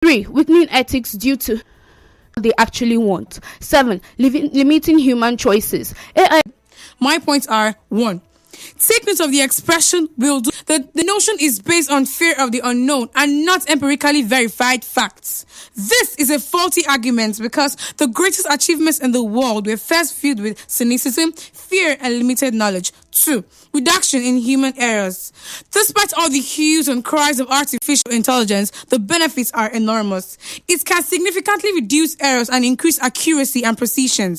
3. Weakening ethics due to what they actually want. 7. Limiting human choices. AI. My points are: 1. Take note of the expression "will do." The notion is based on fear of the unknown and not empirically verified facts. This is a faulty argument because the greatest achievements in the world were first filled with cynicism, fear, and limited knowledge. 2. Reduction in human errors. Despite all the hues and cries of artificial intelligence, the benefits are enormous. It can significantly reduce errors and increase accuracy and precision.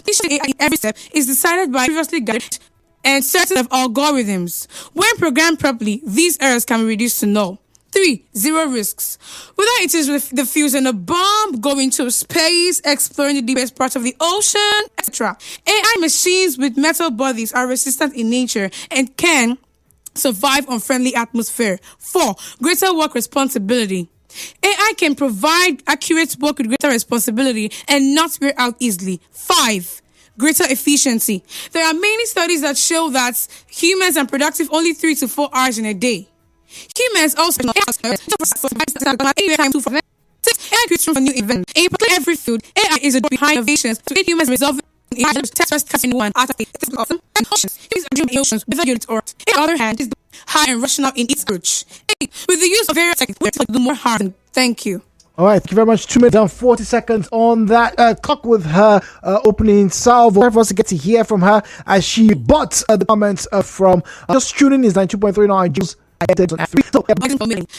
This AI in every step is decided by previously guided and certain of algorithms. When programmed properly, these errors can be reduced to null. 3. Zero risks. Whether it is with defusing a bomb, going to space, exploring the deepest parts of the ocean, etc. AI machines with metal bodies are resistant in nature and can survive unfriendly atmosphere. 4. Greater work responsibility. AI can provide accurate work with greater responsibility and not wear out easily. 5. Greater efficiency. There are many studies that show that humans are productive only 3 to 4 hours in a day. Humans also AI creates room for new events. In every field, AI is behind innovations to make humans resolve anyone out of the emotions whether unit or on the other hand is high and rational in its approach. With the use of various techniques, do more harm. Thank you. All right, thank you very much. 2 minutes and 40 seconds on that clock with her opening salvo. Time for us to get to hear from her as she bought the comments from just tuning in 92.3 now.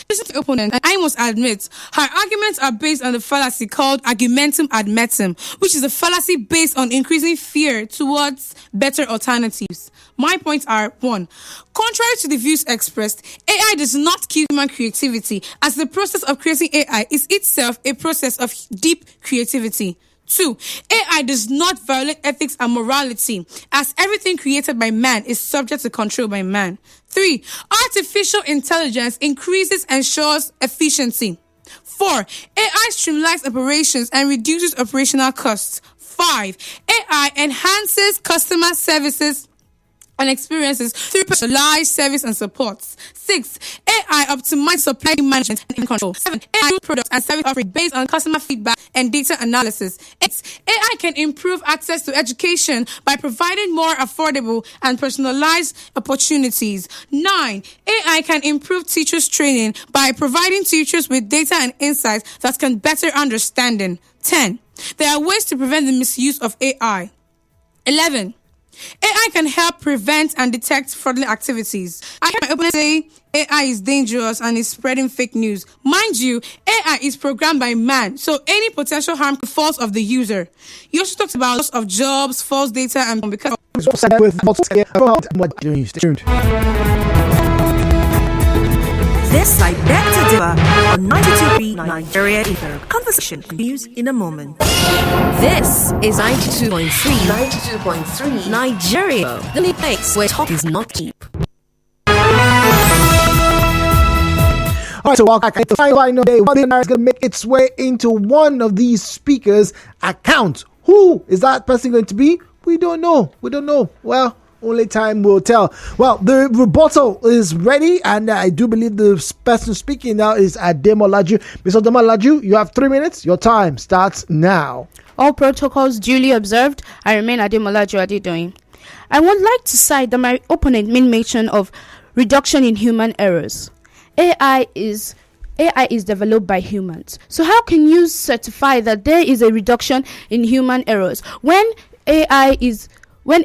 Listen to opponent, and I must admit, her arguments are based on the fallacy called argumentum ad metum, which is a fallacy based on increasing fear towards better alternatives. My points are: 1. Contrary to the views expressed, AI does not kill human creativity, as the process of creating AI is itself a process of deep creativity. 2. AI does not violate ethics and morality, as everything created by man is subject to control by man. 3. Artificial intelligence increases and ensures efficiency. 4. AI streamlines operations and reduces operational costs. 5. AI enhances customer services and experiences through personalized service and support. 6. AI optimizes supply management and control. 7. AI products and service offering based on customer feedback and data analysis. 8. AI can improve access to education by providing more affordable and personalized opportunities. 9. AI can improve teachers' training by providing teachers with data and insights that can better understanding. 10. There are ways to prevent the misuse of AI. 11. AI can help prevent and detect fraudulent activities. I heard my opponent say AI is dangerous and is spreading fake news. Mind you, AI is programmed by man, so any potential harm falls of the user. You also talked about loss of jobs, false data, and because This I beg to differ on 92.3 Nigeria Ether. Conversation continues in a moment. This is 92.3 Nigeria, the only place where talk is not cheap. All right, so welcome back. The final line of the day, one billionaire is going to make its way into one of these speakers' accounts. Who is that person going to be? We don't know. Well, only time will tell. Well, the rebuttal is ready, and I do believe the person speaking now is Ademolaju. Mr. Ademolaju, you have 3 minutes. Your time starts now. All protocols duly observed. I remain Ademolaju Adedoyin. I would like to cite that my opponent made mention of reduction in human errors. AI is developed by humans. So how can you certify that there is a reduction in human errors when when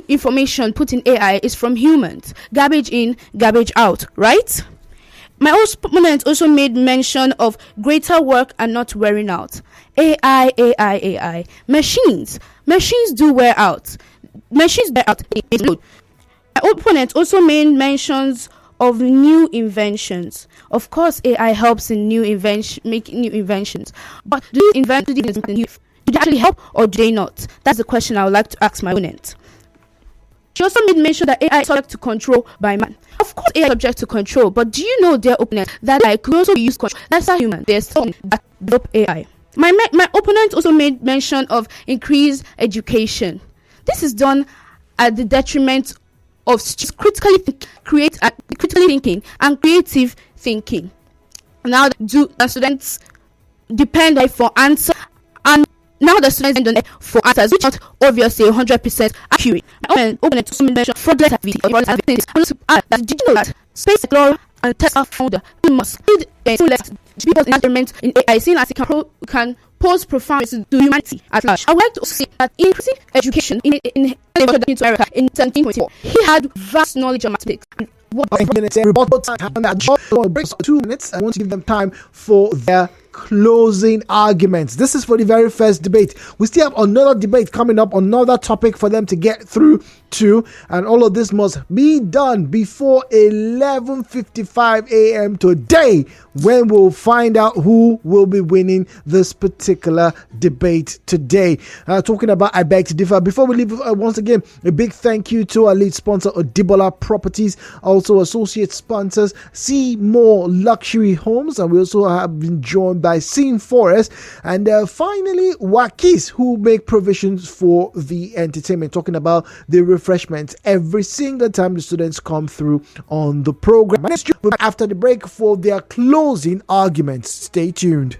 information put in AI is from humans? Garbage in, garbage out, right? My opponent also made mention of greater work and not wearing out. AI. Machines do wear out. Machines wear out. My opponent also made mentions of new inventions. Of course, AI helps in making new inventions. But do they actually help or do they not? That's the question I would like to ask my opponent. She also made mention that AI is subject to control by man. Of course, AI is subject to control, but do you know, their opponent, that AI could also be used to control? That's how human. There's something that develop AI. My opponent also made mention of increased education. This is done at the detriment of critically thinking and creative thinking. Now, do the students depend on it for answer? And now the students depend on it for answers, which are not obviously 100% accurate. Open it to some mention fraudulent activity or fraudulent activities. I want to add that did you know that Space Explorer and Tesla founder Elon Musk did people's environment in AI, seeing as it can pose profound risks to humanity at large. I would like to say that increasing education in America in 1724, he had vast knowledge of mathematics and minutes rebuttal time that breaks 2 minutes. I want to give them time for their closing arguments. This is for the very first debate. We still have another debate coming up, another topic for them to get through to, and all of this must be done before 11:55 a.m. today, when we'll find out who will be winning this particular debate today. Talking about I Beg to Differ, before we leave, once again, a big thank you to our lead sponsor, Odebola Properties, also associate sponsors, See More Luxury Homes, and we also have been joined by Scene Forest, and finally Wakis, who make provisions for the entertainment, talking about the refreshments every single time the students come through on the program. After the break for their closing arguments. Stay tuned.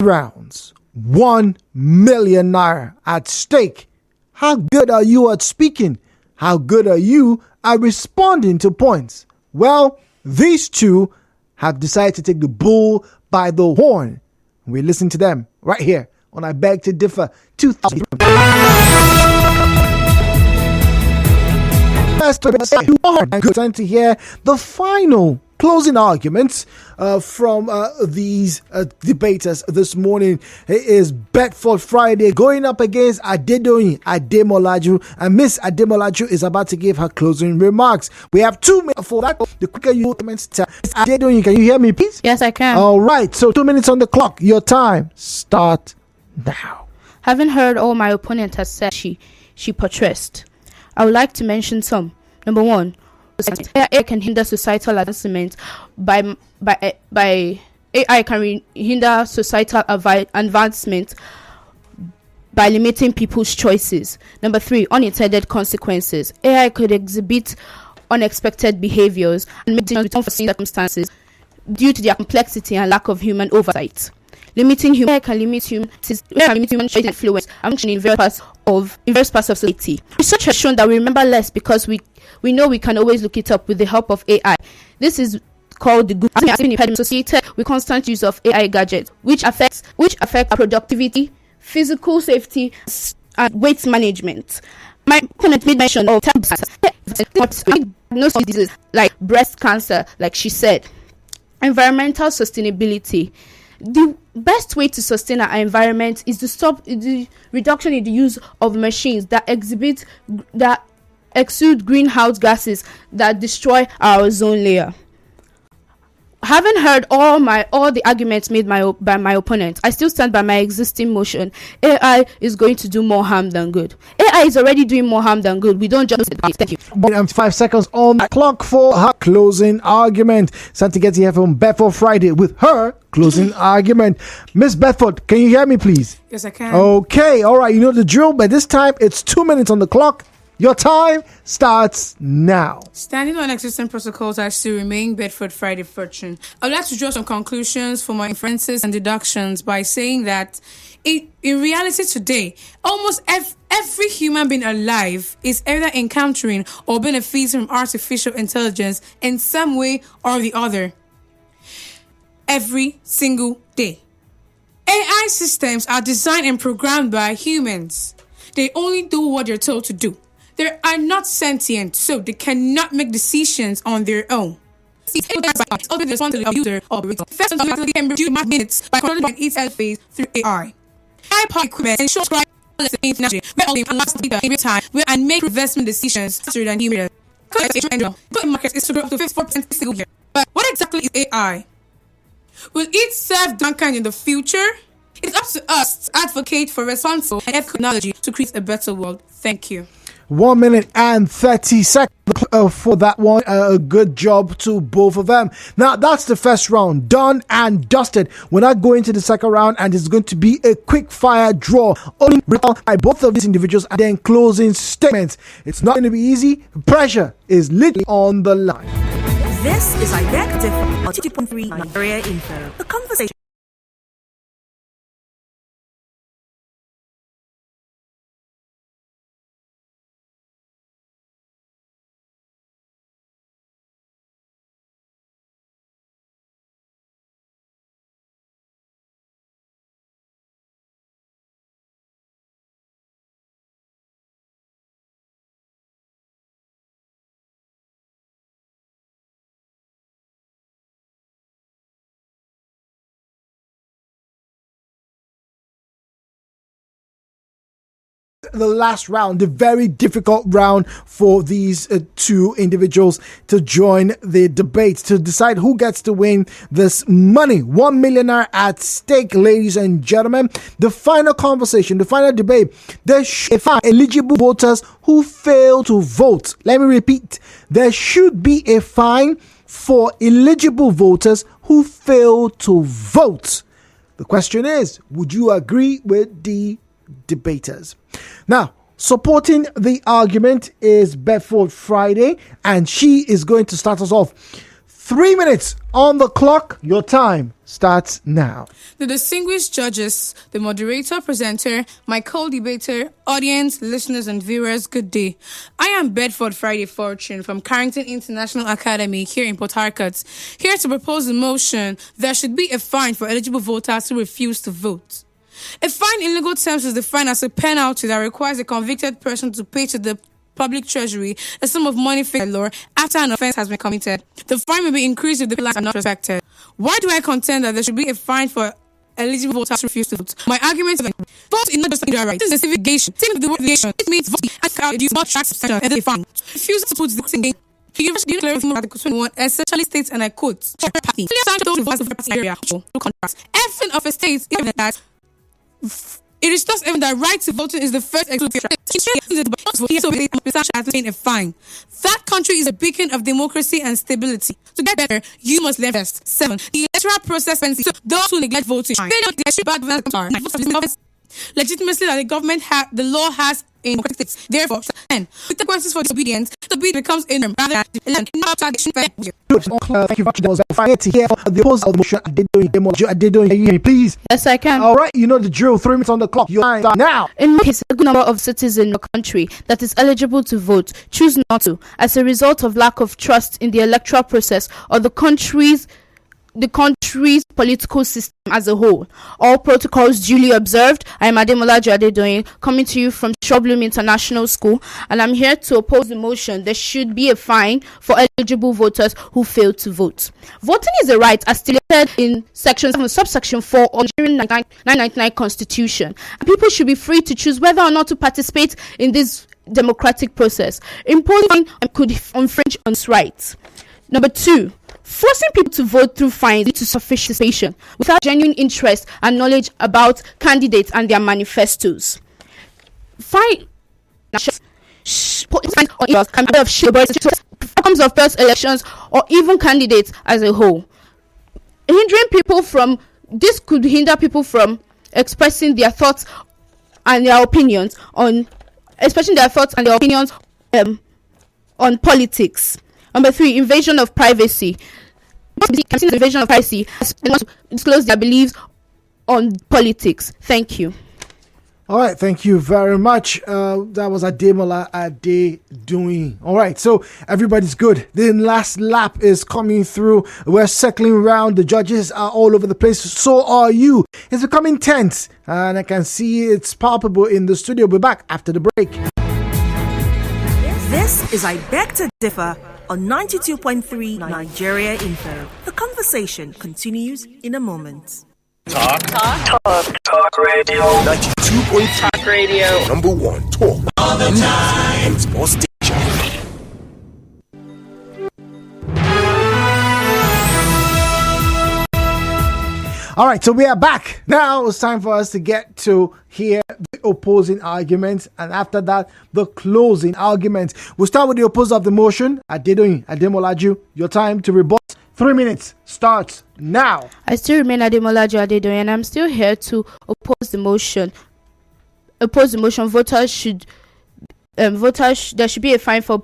rounds, 1 million naira at stake. How good are you at speaking? How good are you at responding to points? Well, these two have decided to take the bull by the horn. We listen to them right here on I Beg to Differ 2000. Good time to hear the final closing arguments from these debaters this morning. It is Bedford Friday going up against Adedoyin, Ademolaju, and Miss Ademolaju is about to give her closing remarks. We have 2 minutes for that. The quicker you comments, Adedoyin, can you hear me, please? Yes, I can. All right, so 2 minutes on the clock. Your time start now. Having heard all my opponent has said she portrays, I would like to mention some. Number one, AI can hinder societal advancement by AI can hinder societal advancement by limiting people's choices. Number three, unintended consequences. AI could exhibit unexpected behaviors and make decisions with unforeseen circumstances due to their complexity and lack of human oversight. Limiting human AI can limit human choice influence and function in various parts of society. Research has shown that we remember less because we know we can always look it up with the help of AI. This is called the good impediment associated with constant use of AI gadgets, which affect our productivity, physical safety, and weight management. My opponent made mention of diseases like breast cancer, like she said. Environmental sustainability. The best way to sustain our environment is to stop the reduction in the use of machines that exude greenhouse gases that destroy our ozone layer. Having heard all the arguments made by my opponent, I still stand by my existing motion. AI is going to do more harm than good. AI is already doing more harm than good. We don't just thank you. 5 seconds on the clock for her closing argument. Time to get here from Bedford Friday with her closing argument. Miss Bedford, can you hear me, please? Yes, I can. Okay, all right. You know the drill. By this time, it's 2 minutes on the clock. Your time starts now. Standing on existing protocols, I still remain Bedford Friday Fortune. I would like to draw some conclusions for my inferences and deductions by saying that in reality today, almost every human being alive is either encountering or benefiting from artificial intelligence in some way or the other. Every single day. AI systems are designed and programmed by humans. They only do what they're told to do. They are not sentient, so they cannot make decisions on their own. Only the responsibility of user operator. First, can reduce minutes by controlling its interface through AI. AI equipment ensures internationally where all the last data in real time and make investment decisions faster than humans. The market is to grow up to 54% single year. But what exactly is AI? Will it serve mankind in the future? It's up to us to advocate for responsible and ethical technology to create a better world. Thank you. 1 minute and 30 seconds for that one. A good job to both of them. Now, that's the first round done and dusted. We're not going to the second round, and it's going to be a quick fire draw. Only by both of these individuals and then closing statements. It's not going to be easy. Pressure is literally on the line. This is I Beg to Differ on 2.3 Nigeria Info. The conversation. The last round, the very difficult round for these two individuals to join the debate to decide who gets to win this money. 1 million at stake, ladies and gentlemen. The final conversation, the final debate. There should be eligible voters who fail to vote. Let me repeat. There should be a fine for eligible voters who fail to vote. The question is, would you agree with the debaters? Now, supporting the argument is Bedford Friday, and she is going to start us off. 3 minutes on the clock. Your time starts now. The distinguished judges, the moderator, presenter, my co-debater, audience, listeners, and viewers, good day. I am Bedford Friday Fortune from Carrington International Academy here in Port Harcourt, here to propose a motion there should be a fine for eligible voters who refuse to vote. A fine in legal terms is defined as a penalty that requires a convicted person to pay to the public treasury a sum of money fixed by law after an offence has been committed. The fine may be increased if the penalties are not respected. Why do I contend that there should be a fine for eligible voters who refuse to vote? My argument is that vote is not just a right. This is a civic obligation. Same with the word obligation. It means vote and count use not track substantial and a fine. Refusal to put the vote in game. The University Declaration of Article 21 essentially states, and I quote, party. Everything of a state is that it is just evident that right to voting is the first exclusive a fine. That country is a beacon of democracy and stability. To get better, you must learn first. 7. The electoral process those who neglect voting. They don't bad legitimacy that the law has in democratic states. Therefore, 10. With the questions for disobedience, disobedience becomes a norm rather than Thank you very much. That was fine to hear the opposed of the motion. Adedoyin, can you hear me, please? Yes, I can. All right, you know the drill. 3 minutes on the clock. Your time now. In my case, a good number of citizens in the country that is eligible to vote choose not to, as a result of lack of trust in the electoral process or the country's political system as a whole. All protocols duly observed. I am Ademolaju Adedoyin, coming to you from Shobloom International School, and I'm here to oppose the motion there should be a fine for eligible voters who fail to vote. Voting is a right as stated in Section 7, Subsection 4 of the Nigerian 1999 Constitution, and people should be free to choose whether or not to participate in this democratic process. Imposing could infringe on rights. Number 2. Forcing people to vote through fines leads to sophistication without genuine interest and knowledge about candidates and their manifestos. Fine outcomes of first elections or even candidates as a whole. This could hinder people from expressing their thoughts and their opinions on politics. Number 3, invasion of privacy. Invasion of privacy has to disclose their beliefs on politics. Thank you. All right, thank you very much. That was Adedoyin. All right, so everybody's good. The last lap is coming through. We're circling around. The judges are all over the place. So are you. It's becoming tense, and I can see it's palpable in the studio. We'll be back after the break. This is I Beg to Differ on 92.3 Nigeria Info. The conversation continues in a moment. Talk radio. 92.3 Talk radio. Number one talk. All the time. And sports station. All right, so we are back. Now it's time for us to get to hear the opposing arguments, and after that, the closing arguments. We'll start with the opposer of the motion, Adedoyin, Ademolaju. Your time to rebut. 3 minutes starts now. I still remain Ademolaju Adedoyin, and I'm still here to oppose the motion. There should be a fine for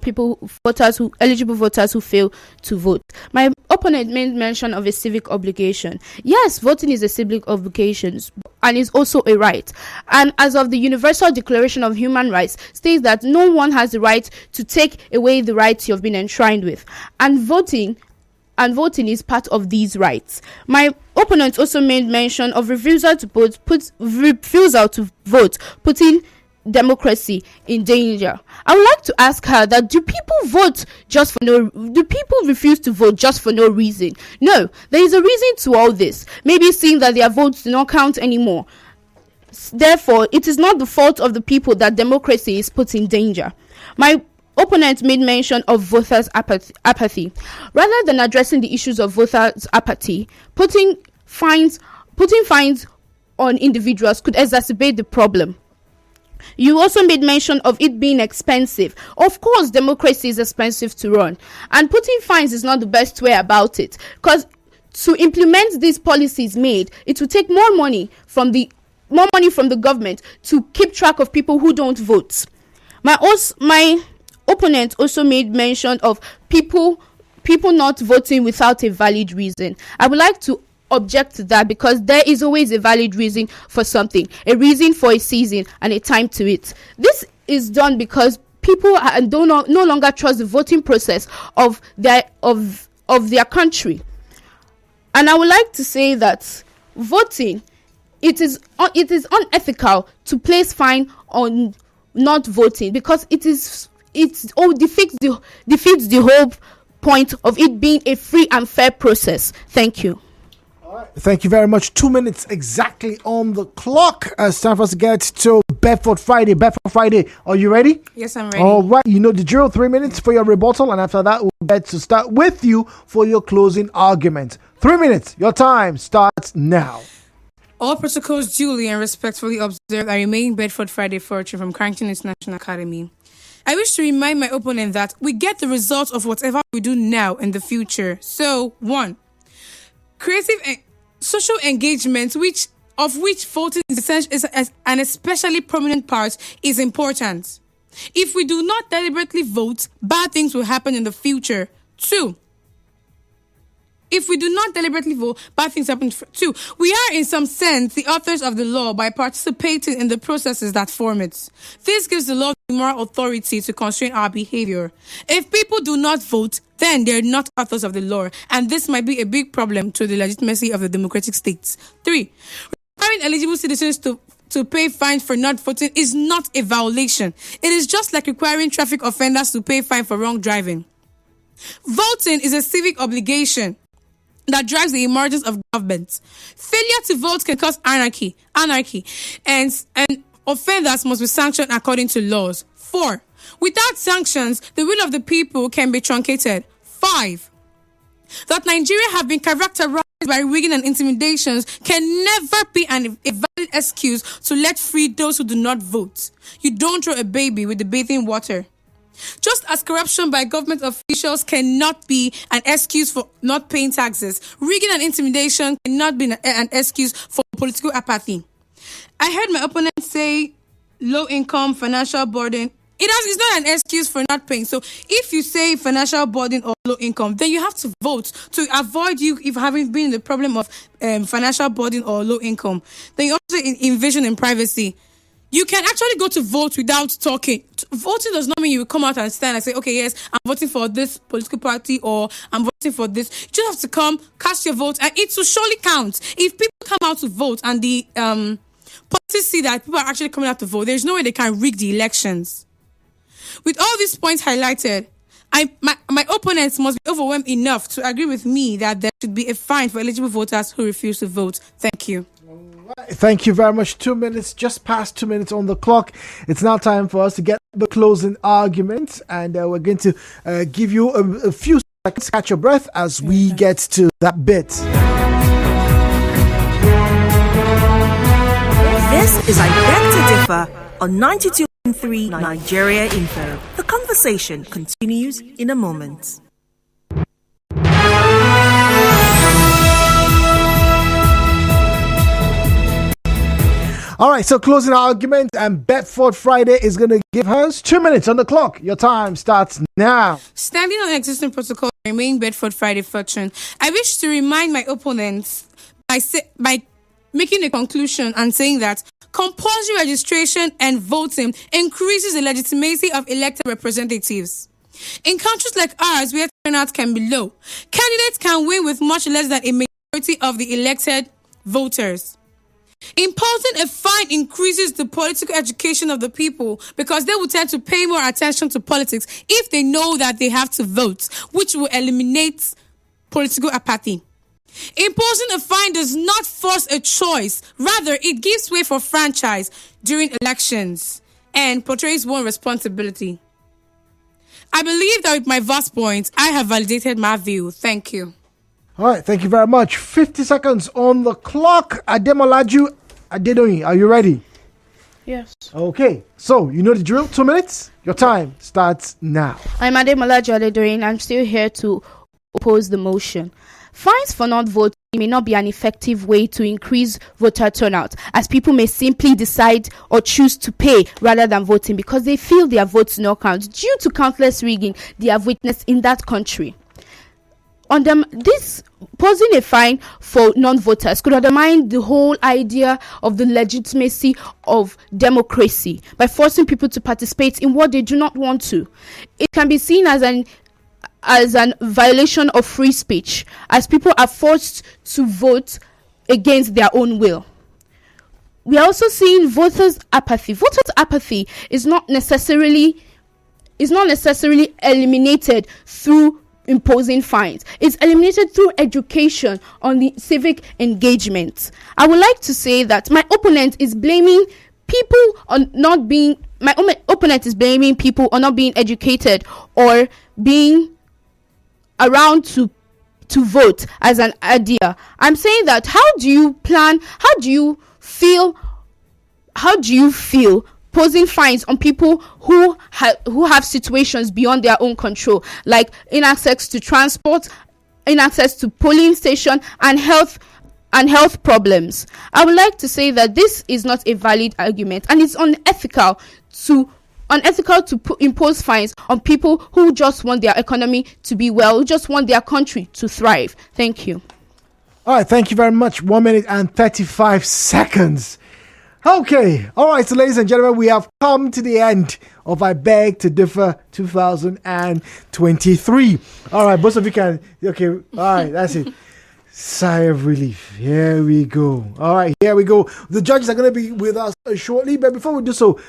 eligible voters who fail to vote. My opponent made mention of a civic obligation. Yes, voting is a civic obligation and is also a right. And as of the Universal Declaration of Human Rights states that no one has the right to take away the rights you have been enshrined with. And voting is part of these rights. My opponent also made mention of refusal to vote, putting democracy in danger. I would like to ask her that do people refuse to vote just for no reason? No, there is a reason to all this. Maybe seeing that their votes do not count anymore. Therefore, it is not the fault of the people that democracy is put in danger. My opponent made mention of voters' apathy. Rather than addressing the issues of voters' apathy, putting fines on individuals could exacerbate the problem. You also made mention of it being expensive. Of course, democracy is expensive to run, and putting fines is not the best way about it, because to implement these policies made, it will take more money from the government to keep track of people who don't vote. My opponent also made mention of people people not voting without a valid reason. I would like to object to that, because there is always a valid reason for something, a reason for a season and a time to it. This is done because people no longer trust the voting process of their country. And I would like to say that voting, it is unethical to place fine on not voting, because it defeats the whole point of it being a free and fair process. Thank you. Thank you very much. 2 minutes exactly on the clock. It's time for us to get to Bedford Friday. Bedford Friday, are you ready? Yes, I'm ready. All right, you know the drill. 3 minutes for your rebuttal, and after that, we'll get to start with you for your closing argument. 3 minutes. Your time starts now. All protocols duly and respectfully observed. I remain Bedford Friday Fortune from Carrington International Academy. I wish to remind my opponent that we get the results of whatever we do now in the future. So, 1. Creative and social engagement, of which voting is an especially prominent part, is important. If we do not deliberately vote, bad things will happen in the future. 2. If we do not deliberately vote, bad things happen. 2. We are, in some sense, the authors of the law by participating in the processes that form it. This gives the law the moral authority to constrain our behavior. If people do not vote, then they're not authors of the law, and this might be a big problem to the legitimacy of the democratic states. 3. Requiring eligible citizens to pay fines for not voting is not a violation. It is just like requiring traffic offenders to pay fine for wrong driving. Voting is a civic obligation that drives the emergence of government. Failure to vote can cause anarchy, and offenders must be sanctioned according to laws. 4. Without sanctions, the will of the people can be truncated. 5. That Nigeria have been characterized by rigging and intimidations can never be a valid excuse to let free those who do not vote. You don't throw a baby with the bathing water. Just as corruption by government officials cannot be an excuse for not paying taxes, rigging and intimidation cannot be an excuse for political apathy. I heard my opponent say low income, financial burden. It's not an excuse for not paying. So if you say financial burden or low income, then you have to vote to avoid you if having been in the problem of financial burden or low income. Then you also invasion in privacy. You can actually go to vote without talking. Voting does not mean you will come out and stand and say, okay, yes, I'm voting for this political party or I'm voting for this. You just have to come, cast your vote, and it will surely count. If people come out to vote and the parties see that people are actually coming out to vote, there's no way they can rig the elections. With all these points highlighted, my opponents must be overwhelmed enough to agree with me that there should be a fine for eligible voters who refuse to vote. Thank you. Thank you very much. 2 minutes, just past 2 minutes on the clock. It's now time for us to get the closing argument, and we're going to give you a few seconds to catch your breath as we get to that bit. This is I Beg to Differ on 92.3 Nigeria Info. The conversation continues in a moment. All right, so closing argument, and Bedford Friday is going to give us 2 minutes on the clock. Your time starts now. Standing on existing protocol, I remain Bedford Friday Fortune. I wish to remind my opponents by making a conclusion and saying that compulsory registration and voting increases the legitimacy of elected representatives. In countries like ours, where turnout can be low, candidates can win with much less than a majority of the elected voters. Imposing a fine increases the political education of the people because they will tend to pay more attention to politics if they know that they have to vote, which will eliminate political apathy. Imposing a fine does not force a choice. Rather, it gives way for franchise during elections and portrays one responsibility. I believe that with my vast points, I have validated my view. Thank you. All right, thank you very much. 50 seconds on the clock. Ademolaju, Adedoyin, are you ready? Yes. Okay, so you know the drill. 2 minutes. Your time starts now. I'm Ademolaju Adedoyin. I'm still here to oppose the motion. Fines for not voting may not be an effective way to increase voter turnout, as people may simply decide or choose to pay rather than voting because they feel their votes no count due to countless rigging they have witnessed in that country. this posing a fine for non-voters could undermine the whole idea of the legitimacy of democracy by forcing people to participate in what they do not want to. It can be seen as an violation of free speech, as people are forced to vote against their own will. We are also seeing voters' apathy. Voters' apathy is not necessarily eliminated through imposing fines. It's eliminated through education on the civic engagement. I would like to say that my opponent is blaming people on not being educated or being around to vote as an idea. I'm saying that how do you feel posing fines on people who have situations beyond their own control, like inaccess to transport, inaccess to polling station, and health problems? I would like to say that this is not a valid argument, and it's unethical to impose fines on people who just want their economy to be well, who just want their country to thrive. Thank you. All right, thank you very much. 1 minute and 35 seconds. Okay, all right, so ladies and gentlemen, we have come to the end of I Beg to Differ 2023. All right, both of you can, okay, all right, that's it. Sigh of relief. Here we go. All right, here we go. The judges are going to be with us shortly, but before we do so,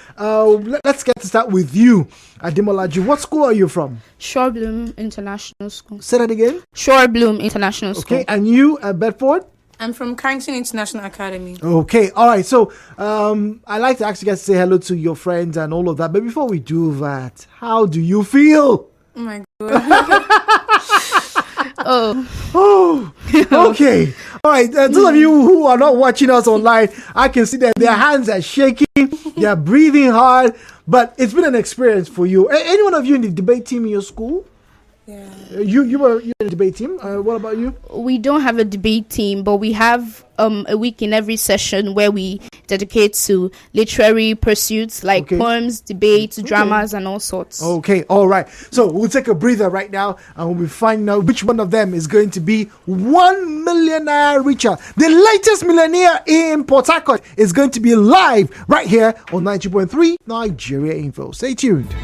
let's get to start with you, Ademolaju. What school are you from? Shorebloom International School. Say that again. Shorebloom International School. Okay, and you, Bedford? I'm from Carrington International Academy. Okay, all right. So I like to ask you guys to say hello to your friends and all of that. But before we do that, how do you feel? Oh my God. Oh, okay. All right. Those of you who are not watching us online, I can see that their hands are shaking. They are breathing hard. But it's been an experience for you. Any one of you in the debate team in your school? Yeah. You were in the debate team. What about you? We don't have a debate team, but we have a week in every session where we dedicate to literary pursuits like poems, debates, dramas, and all sorts. Okay, all right. So we'll take a breather right now, and we'll find out which one of them is going to be 1 million naira richer. The latest millionaire in Port Harcourt is going to be live right here on 90.3 Nigeria Info. Stay tuned.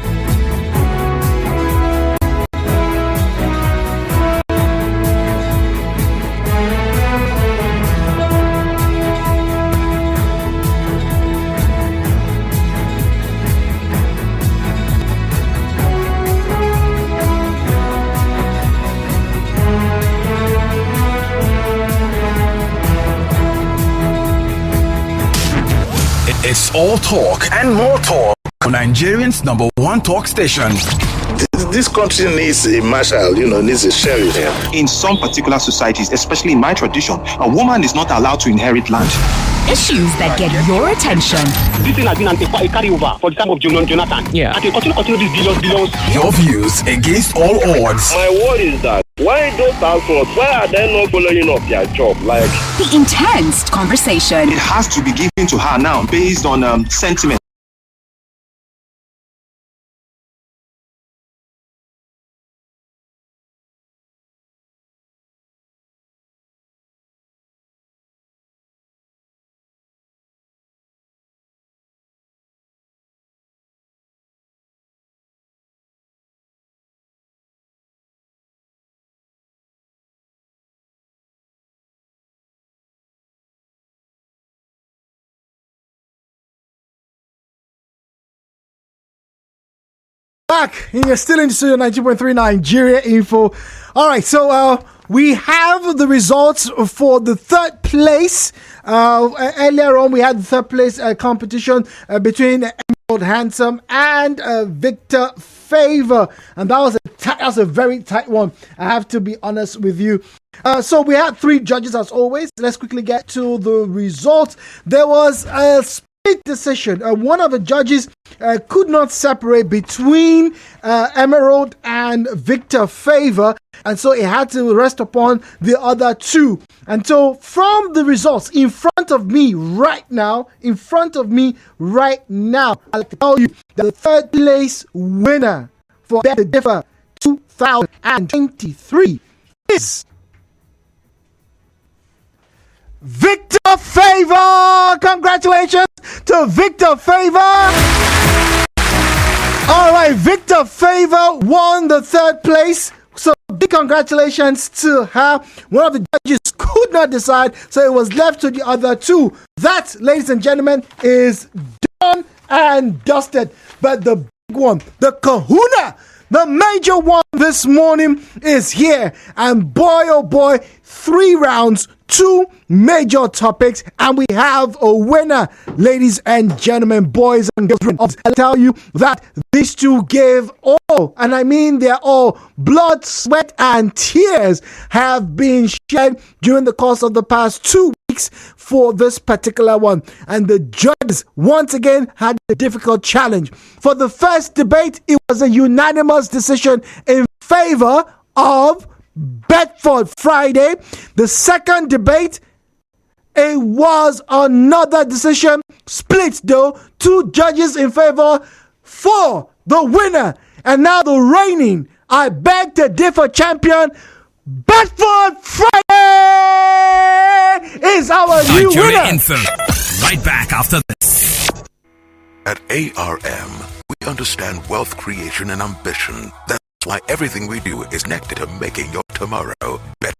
It's all talk and more talk on Nigerians' number one talk station. This country needs a marshal, needs a sheriff. In some particular societies, especially in my tradition, a woman is not allowed to inherit land. Issues that get your attention. This thing has been a carryover for the time of Jonathan. Yeah. And they continue these billions. Your views against all odds. My word is that why those households, why are they not following up their job? Like the intense conversation. It has to be given to her now based on sentiment. Back, you're still in Studio 90.3 Nigeria Info. All right, so we have the results for the third place. Earlier on, we had the third place competition between Emerald Handsome and Victor Favor, and that was a very tight one. I have to be honest with you. So we had three judges as always. Let's quickly get to the results. There was a split decision. One of the judges could not separate between Emerald and Victor Favor, and so it had to rest upon the other two. And so from the results in front of me right now, I'll tell you that the third place winner for Beg to Differ 2023 is Victor Favor. Congratulations to Victor Favor. All right, Victor Favor won the third place. So big congratulations to her. One of the judges could not decide, so it was left to the other two. That, ladies and gentlemen, is done and dusted. But the big one, the kahuna, the major one this morning is here. And boy, oh boy, 3 rounds, 2 major topics, and we have a winner, ladies and gentlemen, boys and girls. I'll tell you that these two gave all, and I mean they're all, blood, sweat, and tears have been shed during the course of the past 2 weeks for this particular one. And the judges once again had a difficult challenge. For the first debate, it was a unanimous decision in favor of Bedford Friday. The second debate, it was another decision split though. 2 judges in favor for the winner. And now the reigning, I beg to differ champion, Bedford Friday is our new winner. Anthem. Right back after this. At ARM, we understand wealth creation and ambition. That's why everything we do is connected to making your tomorrow better.